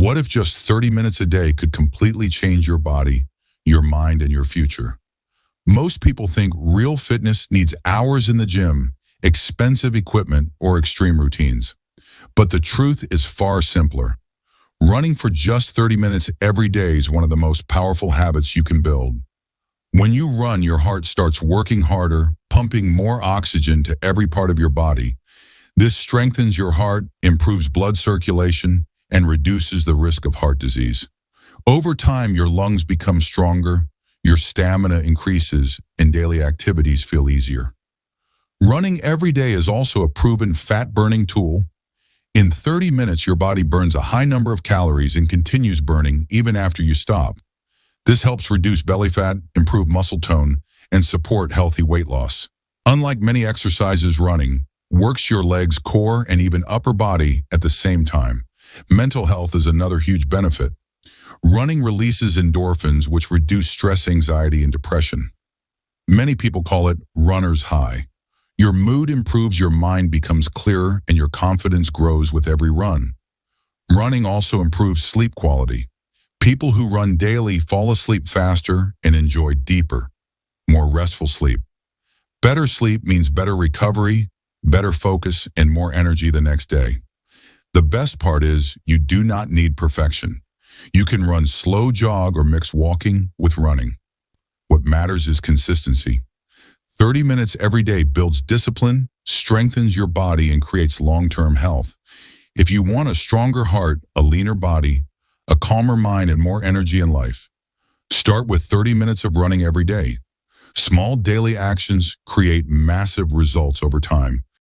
What if just 30 minutes a day could completely change your body, your mind, and your future? Most people think real fitness needs hours in the gym, expensive equipment, or extreme routines. But the truth is far simpler. Running for just 30 minutes every day is one of the most powerful habits you can build. When you run, your heart starts working harder, pumping more oxygen to every part of your body. This strengthens your heart, improves blood circulation, and reduces the risk of heart disease. Over time, your lungs become stronger, your stamina increases, and daily activities feel easier. Running every day is also a proven fat-burning tool. In 30 minutes, your body burns a high number of calories and continues burning even after you stop. This helps reduce belly fat, improve muscle tone, and support healthy weight loss. Unlike many exercises, running works your legs, core, and even upper body at the same time. Mental health is another huge benefit. Running releases endorphins, which reduce stress, anxiety, and depression. Many people call it runner's high. Your mood improves, your mind becomes clearer, and your confidence grows with every run. Running also improves sleep quality. People who run daily fall asleep faster and enjoy deeper, more restful sleep. Better sleep means better recovery, better focus, and more energy the next day. The best part is you do not need perfection. You can run slow jog or mix walking with running. What matters is consistency. 30 minutes every day builds discipline, strengthens your body, and creates long-term health. If you want a stronger heart, a leaner body, a calmer mind, and more energy in life, start with 30 minutes of running every day. Small daily actions create massive results over time.